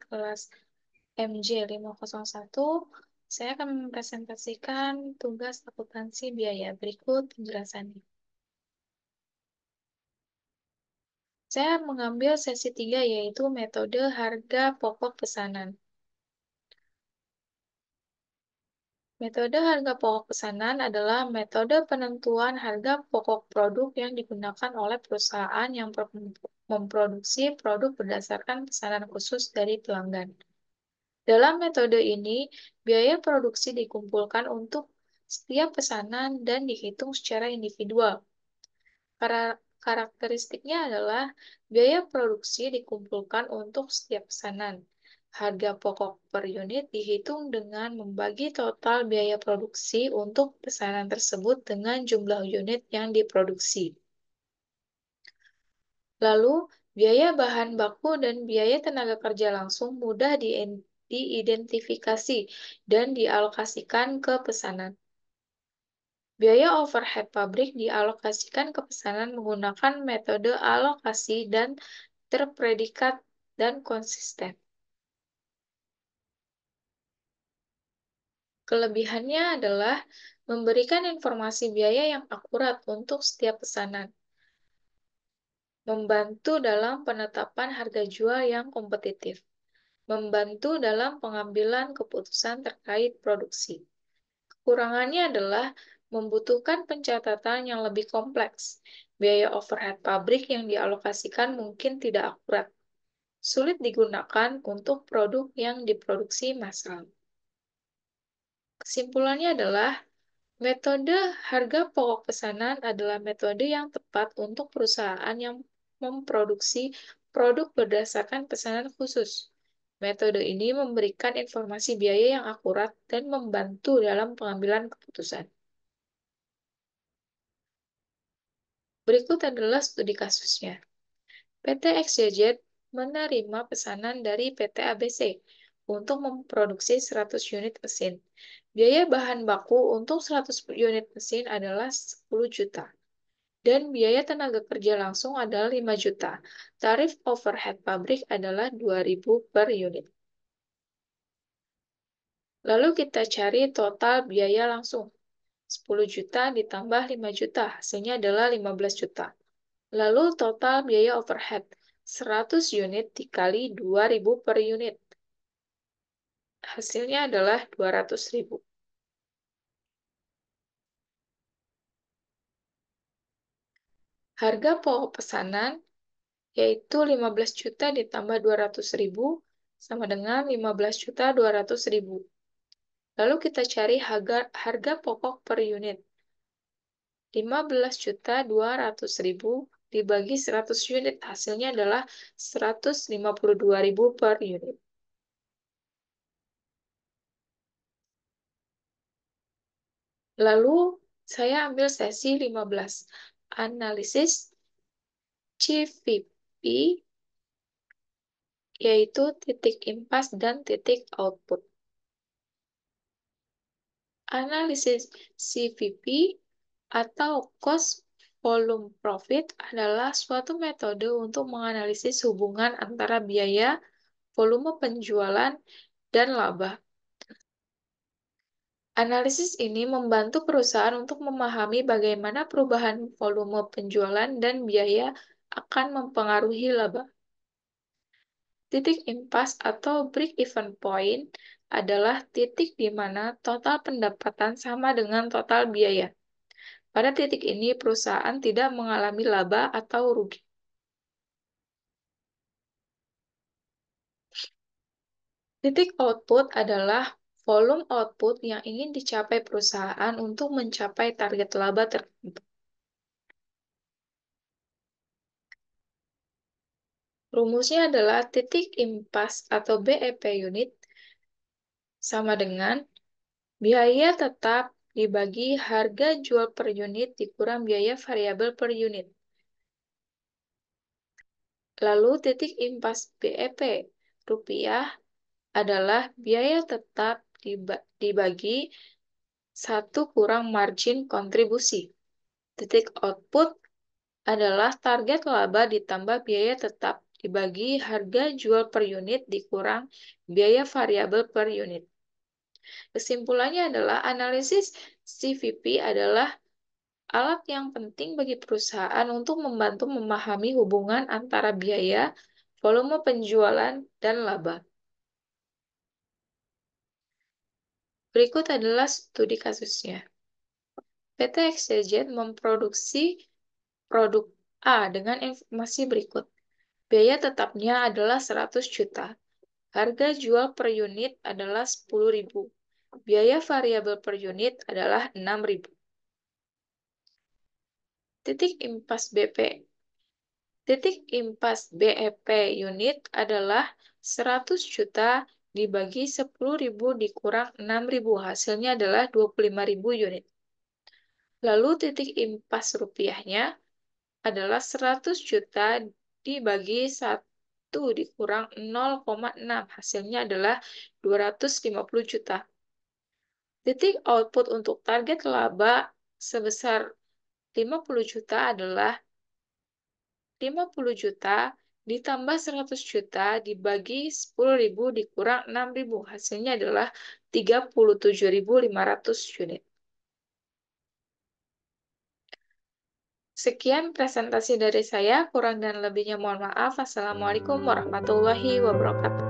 kelas MJ 501, saya akan mempresentasikan tugas akuntansi biaya. Berikut penjelasannya. Saya mengambil sesi 3, yaitu metode harga pokok pesanan. Metode harga pokok pesanan adalah metode penentuan harga pokok produk yang digunakan oleh perusahaan yang memproduksi produk berdasarkan pesanan khusus dari pelanggan. Dalam metode ini, biaya produksi dikumpulkan untuk setiap pesanan dan dihitung secara individual. Karakteristiknya adalah biaya produksi dikumpulkan untuk setiap pesanan. Harga pokok per unit dihitung dengan membagi total biaya produksi untuk pesanan tersebut dengan jumlah unit yang diproduksi. Lalu, biaya bahan baku dan biaya tenaga kerja langsung mudah diidentifikasi dan dialokasikan ke pesanan. Biaya overhead pabrik dialokasikan ke pesanan menggunakan metode alokasi dan terpredikat dan konsisten. Kelebihannya adalah memberikan informasi biaya yang akurat untuk setiap pesanan, membantu dalam penetapan harga jual yang kompetitif, membantu dalam pengambilan keputusan terkait produksi. Kekurangannya adalah membutuhkan pencatatan yang lebih kompleks. Biaya overhead pabrik yang dialokasikan mungkin tidak akurat, sulit digunakan untuk produk yang diproduksi massal. Kesimpulannya adalah, metode harga pokok pesanan adalah metode yang tepat untuk perusahaan yang memproduksi produk berdasarkan pesanan khusus. Metode ini memberikan informasi biaya yang akurat dan membantu dalam pengambilan keputusan. Berikut adalah studi kasusnya. PT XYZ menerima pesanan dari PT ABC untuk memproduksi 100 unit mesin. Biaya bahan baku untuk 100 unit mesin adalah 10 juta. Dan biaya tenaga kerja langsung adalah 5 juta. Tarif overhead pabrik adalah 2.000 per unit. Lalu kita cari total biaya langsung. 10 juta ditambah 5 juta, hasilnya adalah 15 juta. Lalu total biaya overhead, 100 unit dikali 2.000 per unit. Hasilnya adalah 200.000. Harga pokok pesanan yaitu 15 juta ditambah 200.000 sama dengan 15.200.000. Lalu kita cari harga pokok per unit. 15.200.000 dibagi 100 unit, hasilnya adalah 152.000 per unit. Lalu saya ambil sesi 15, analisis CVP, yaitu titik impas dan titik output. Analisis CVP atau cost volume profit adalah suatu metode untuk menganalisis hubungan antara biaya, volume penjualan, dan laba. Analisis ini membantu perusahaan untuk memahami bagaimana perubahan volume penjualan dan biaya akan mempengaruhi laba. Titik impas atau break-even point adalah titik di mana total pendapatan sama dengan total biaya. Pada titik ini, perusahaan tidak mengalami laba atau rugi. Titik output adalah volume output yang ingin dicapai perusahaan untuk mencapai target laba tertentu. Rumusnya adalah titik impas atau BEP unit sama dengan biaya tetap dibagi harga jual per unit dikurang biaya variabel per unit. Lalu titik impas BEP rupiah adalah biaya tetap dibagi 1 kurang margin kontribusi. Titik output adalah target laba ditambah biaya tetap dibagi harga jual per unit dikurang biaya variabel per unit. Kesimpulannya adalah analisis CVP adalah alat yang penting bagi perusahaan untuk membantu memahami hubungan antara biaya, volume penjualan, dan laba. Berikut adalah studi kasusnya. PT XYZ memproduksi produk A dengan informasi berikut. Biaya tetapnya adalah 100 juta. Harga jual per unit adalah 10.000. Biaya variabel per unit adalah 6.000. Titik impas BP. Titik impas BEP unit adalah 100 juta dibagi 10.000 dikurang 6.000. Hasilnya adalah 25.000 unit. Lalu titik impas rupiahnya adalah 100 juta dibagi 1 dikurang 0,6. Hasilnya adalah 250 juta. Titik output untuk target laba sebesar 50 juta adalah 50 juta ditambah 100 juta dibagi 10.000 dikurang 6.000. Hasilnya adalah 37.500 unit. Sekian presentasi dari saya, kurang dan lebihnya mohon maaf. Assalamualaikum warahmatullahi wabarakatuh.